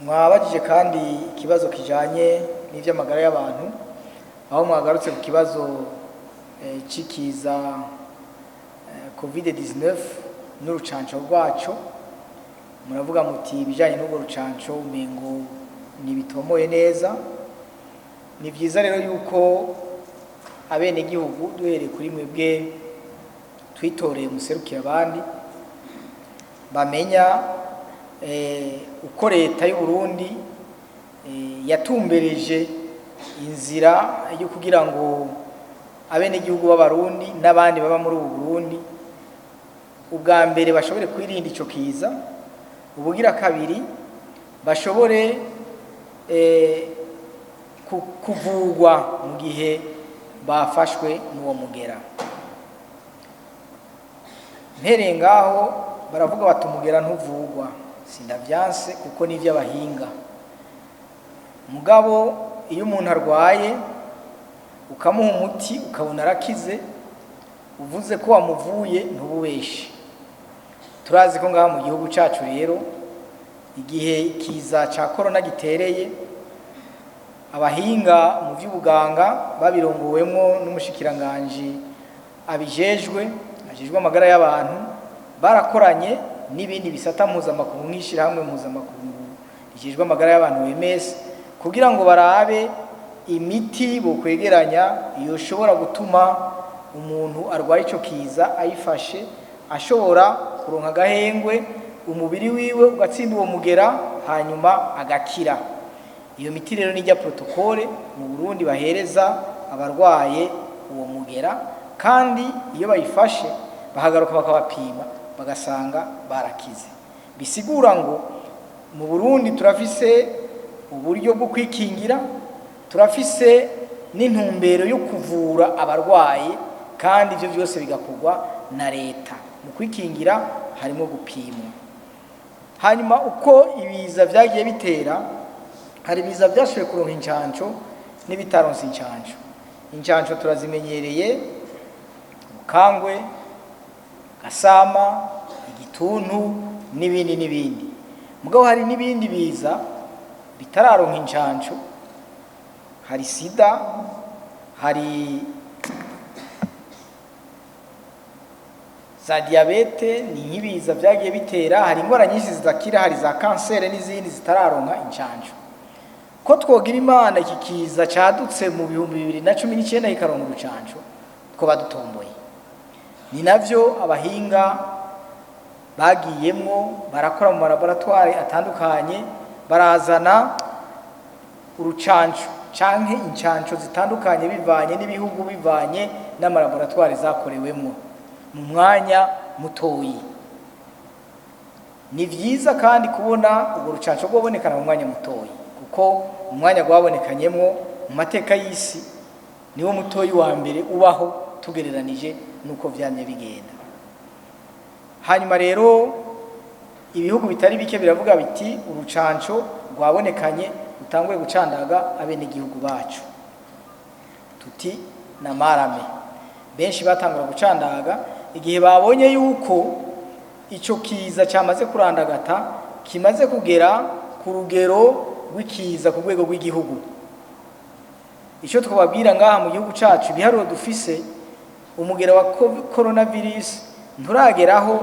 mwabajije kandi ikibazo kijanye n'ivy'amagara y'abantu aho mwagarutse ku kibazo cikiza COVID-19 n'urucanco rwaco. Muravuga muti ibijanye n'urwo rucanco umengo ntibitomoye neza. Ni vyiza rero yuko abenegihugu duhereye kuri mwebwe twitoreye muserukira abandi bamenya uko leta y'u Burundi yatumbereje inzira yo kugira ngo abenegihugu b'abarundi n'abandi baba muri ubu Burundi ubwa mbere bashobore kwirinda ico kiza, ubugira kabiri bashobore kuvugwa mu gihe bafashwe n'uwo mugera. Mpereye ngaho baravuga bati umugera ntuvugwa, sindavyanse kuko ni ivy'abahinga. Mugabo iyo umuntu arwaye ukamuha umuti ukabona arakize, uvuze ko wamuvuye ntububeshe. Turazi ko ngaha mu gihugu cacu rero igihe ikiza ca corona gitereye, abahinga mu vy'ubuganga babirongowemwo n'umushikiranganje abijejwe amagara y'abantu barakoranye n'ibindi bisata mpuzamakungu nk'ishirahamwe mpuzamakungu rijejwe amagara y'abantu OMS kugira ngo barabe imiti bokwegeranya yoshobora gutuma umuntu arwaye ico kiza ayifashe ashobora kuronka agahengwe umubiri wiwe ugatsinda uwo mugera hanyuma agakira. Iyo miti rero nijya protokole mu Burundi bahereza abarwaye uwo mugera, kandi iyo bayifashe bahagaruka bakabapima bagasanga barakize. Bisigura ngo mu Burundi turafise uburyo bwo kwikingira, turafise n'intumbero yo kuvura abarwaye, kandi ivyo byose bigakorwa na leta. Mu kwikingira harimo gupimwa. Hanyuma uko ibiza vyagiye bitera, hari ibiza vyashoboye kuronka incanco n'ibitaronse incanco. Incanco turazimenyereye: Bukangwe, Gasama, Igituntu n'ibindi n'ibindi. Mugabo hari n'ibindi biza bitararonka incanco. Hari sida, hari za diabete, ni nk'ibiza vyagiye bitera. Hari ingwara nyinshi zidakira, hari za kansere n'izindi zitararonka incanco. Ko twogira Imana iki kiza cadutse mu 2019 ikaronka urucanco, two badutomboye. Ni navyo abahinga bagiyemwo barakora mu laboratoire atandukanye, barazana urucanco canke incanco zitandukanye bivanye n'ibihugu, bivanye n'amalaboratoire zakorewemwo mu mwanya mutoyi. Ni vyiza kandi kubona urwo rucanco rwobonekana mu mwanya mutoyi, kuko umwanya gwabonekanyemwo mu mateka y'isi niwo mutoyi wa mbere ubaho tugereranije nuko vyamye bigenda. Hanyuma rero ibihugu bitari bike biravuga biti urucanco rwabonekanye utanguye gucandaga abenegihugu bacu. Tuti na marame benshi batangura gucandaga igihe babonye yuko ico kiza cyamaze kurandagata, kimaze kugera ku rugero rw'ikiza ku rwego rw'igihugu. Ico twababwira ngaha mu gihugu cacu, ibiharuro dufise, umugera wa coronavirus nturageraho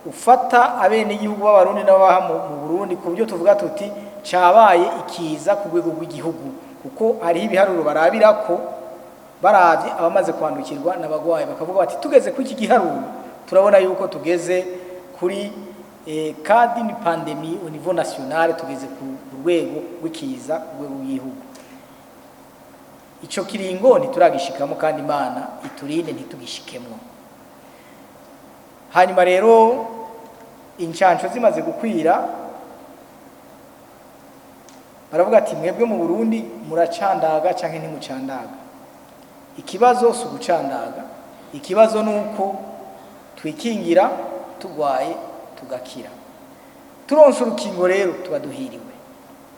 ufata abenegihugu b'abarundi n'abaha mu Burundi ku buryo tuvuga tuti cabaye ikiza ku rwego rw'igihugu, kuko hari ibiharuro barabirako, baravye abamaze kwandukirwa n'abagwaye bakavuga bati tugeze ku iki giharuro turabona yuko tugeze kuri cas d'une pandémie au niveau national, tugeze ku rwego rw'ikiza ku rwego rw'igihugu. Ico kiringo ntituragishikamo, kandi Imana iturinde ntitugishikemwo. Hanyuma rero incanco zimaze gukwira, baravuga ati mwebwe mu Burundi muracandaga canke ntimucandaga. Ikibazo si ugucandaga, ikibazo nuko twikingira tugwaye tugakira. Turonse urukingo rero tuba duhiriwe,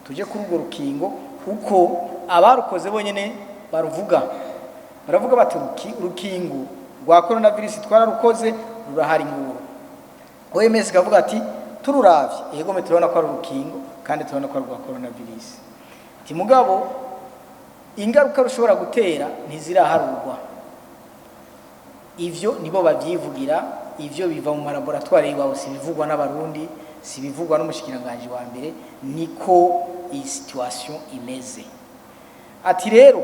tuje kuri urwo rukingo uko abarukoze bonyene baruvuga. Baravuga bati urukingo rwa coronavirus twararukoze rurahari nguru. OMS kavuga ati tururavye yego turabona ko ari urukingo kandi turabona ko ari rwa coronavirus mugabo ingaruka rushobora gutera ntiziraharurwa. Ivyo nibo bavyivugira, ivyo biva mu laboratoire iwabo, si bivugwa n'abarundi, si bivugwa n'umushikiranganje wa mbere, niko iyi situation imeze. Ati rero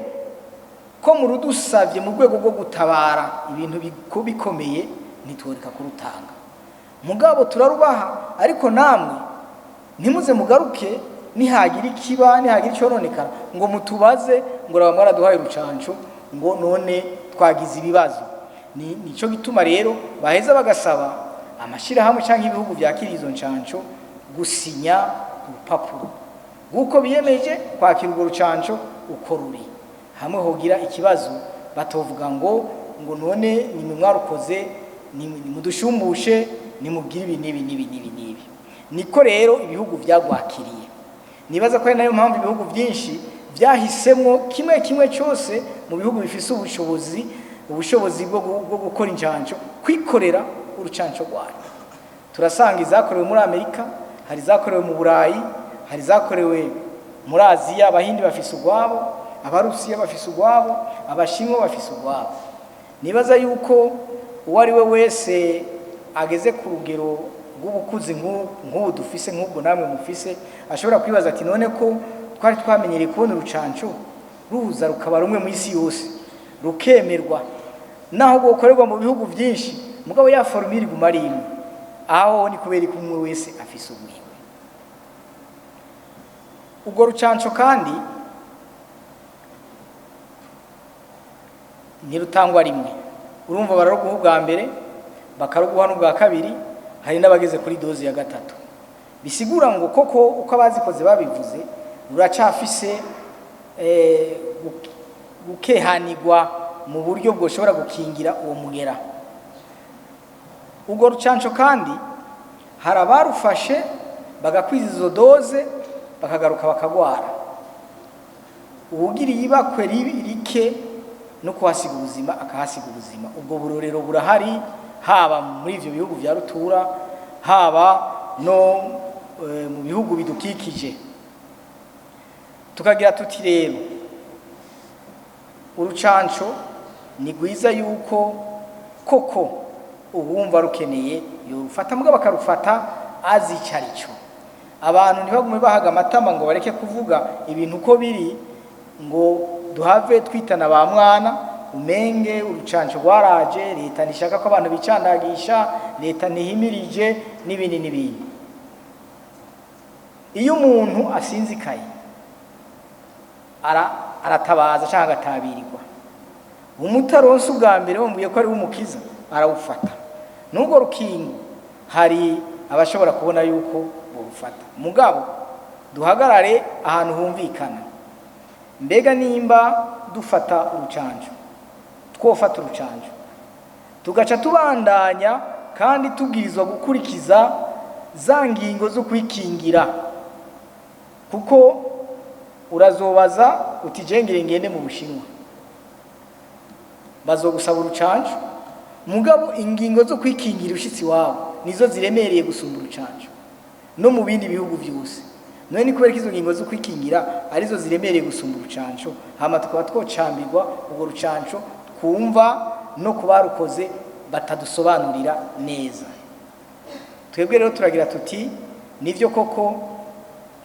ko murudusavye mu rwego rwo gutabara ibintu bikomeye nitworeka kurutanga, mugabo turarubaha, ariko namwe ntimuze mugaruke nihagira ikiba, nihagira icoronekara ngo mutubaze ngo raba mwaraduhaye urucanco ngo none twagize ibibazo. Nico gituma rero baheza bagasaba amashirahamwe canke ibihugu vyakiriye izo ncanco gusinya urupapuro guko biyemeje kwakira urwo rucanco uko ruri. Hamwe hogira ikibazo batovuga ngo none nimwe mwarukoze, nimudushumbushe, nimubwire ibi nibi. Niko rero ibihugu vyagwakiriye. Nibaza ko nayo mpamvu ibihugu byinshi byahisemwo kimwe cyose mu bihugu bifise ubushobozi bwo gukora incanco kwikorera urucanco rwayo. Turasanga izakorewe muri Amerika, hari zakorewe mu Burayi, hari zakorewe muri Aziya, abahindi bafise urwabo, abarusiya bafise urwabo, abashinwa bafise urwabo. Nibaza yuko uwari we wese ageze ku rugero rw'ubukuzi nk'ubu dufise, nk'ubwo namwe mufise, ashobora kwibaza ati none ko twari twamenyereye kubona urucanco ruza rukaba rumwe mu isi yose rukemerwa, naho gukorerwa mu bihugu byinshi, mugabo ya formule iguma ari imwe, aho ni kubera ko umwe wese afise ubwiwe. Ubwo rucanco kandi ntirutangwa rimwe. Urumva bararuguha ubwa mbere, bakaruguha n'ubwa kabiri, hari n'abageze kuri dozi ya gatatu. Bisigura ngo koko uko abazikoze babivuze ruracafise gukehanirwa mu buryo bwoshobora gukingira uwo mugera. Ubwo rucanco kandi hari abarufashe bagakwiza izo doze bakagaruka bakagwara, uwugiriye ibakwe rike no kuhasiga ubuzima akahasiga ubuzima. Ubwo burorero burahari, haba muri ivyo bihugu vya rutura, haba no mu bihugu bidukikije. Tukagira tuti rero urucanco ni gwiza yuko koko uwumva rukeneye yorufata, mugabo bakarufata azicarico. Abantu ntibagume bahaga amatama ngo bareke kuvuga ibintu uko biri, ngo duhave twitana ba mwana umenge urucanco rwaraje, leta nishaka ko abantu bicandagisha, leta nihimirije n'ibindi. Iyo umuntu asinzikaye aratabaza cyangwa agatabirirwa, umutaronse ubwa mbere bambuye ko ari umukiza arawufata. Nubwo rukingo hari abashobora kubona yuko burufata, mugabo duhagarare ahantu humvikana. Mbega nimba dufata urucanco, twofata urucanco tugaca tubandanya kandi tubwirizwa gukurikiza za ngingo zo kwikingira, kuko urazobaza utijengere ngende mu Bushinwa bazogusaba urucanco, mugabo ingingo zo kwikingira ushitsi wabo nizo ziremereye gusumba urucanco no mu bindi bihugu byose. None ni kubera izo ngingo zo kwikingira arizo ziremereye gusumba urucanco, hama tukaba twocambirwa ubwo rucanco twumva no kubarukoze batadusobanurira neza. Twebwe rero turagira tuti nivyo koko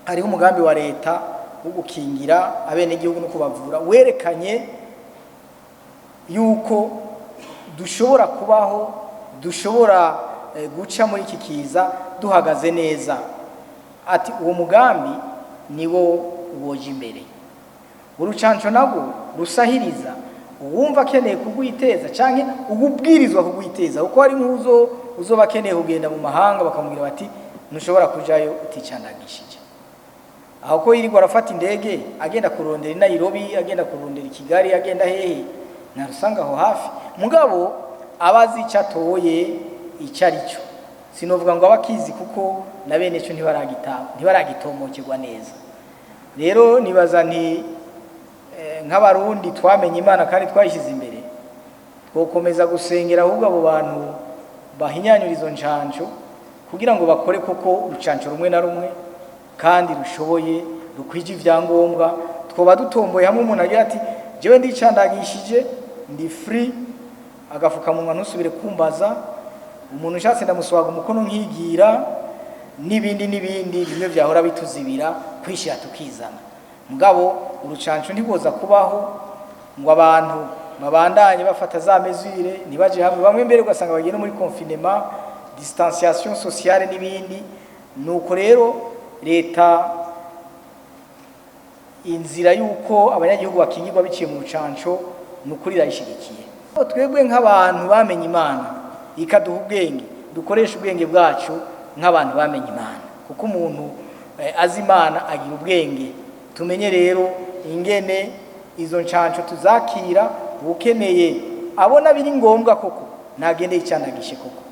hariho umugambi wa leta wo gukingira abene igihugu no kubavura, werekanye yuko dushobora kubaho, dushobora guca muri iki kiza duhagaze neza. Ati uwo mugambi niwo uwoje imbere. Urucanco nabwo rusahiriza uwumva akeneye kugwiteza canke ububwirizwa kugwiteza, uko ari nkuzo uzoba akeneye kugenda mu mahanga bakamubwira bati ntushobora kujayo uticandagishije. Aho ko yirirwa arafata indege agenda kurondera i Nairobi, agenda kurondera i Kigali, agenda hehe narusanga aho hafi, mugabo abazi icatoye icarico. Sinovuga ngo abakizi kuko na bene cyo ntibaragitomokerwa neza. Rero nibaza nti nk'abarundi twamenye Imana kandi twayishize imbere, twokomeza gusengera ahubwo abo bantu bahinyanyura izo ncanco kugira ngo bakore koko urucanco rumwe na rumwe kandi rushoboye rukwije ivyangombwa. Twoba dutomboye hamwe umuntu agira ati jewe ndicandagishije ndi free, agafukamunwa ntusubire kumbaza, umuntu ushatse ndamuswaga umukono nkigira, n'ibindi bimwe vyahora bituzibira kwishira tukizana. Mugabo urucanco ntiboza kubaho ngo abantu babandanye bafata za mesure nibaje hamwe, bamwe mbere ugasanga bagiye no muri confinement, distanciation sociale n'ibindi. Nuko rero leta inzira yuko abanyagihugu bakingirwa biciye mu rucanco nukuri irayishigikiye. Twebwe nk'abantu bamenye Imana ikaduha ubwenge, dukoresha ubwenge bwacu nk'abantu bamenye Imana, kuko umuntu azi Imana agira ubwenge. Tumenye rero ingene izo ncanco tuzakira, ukeneye abona biri ngombwa koko nagende icanagishe koko.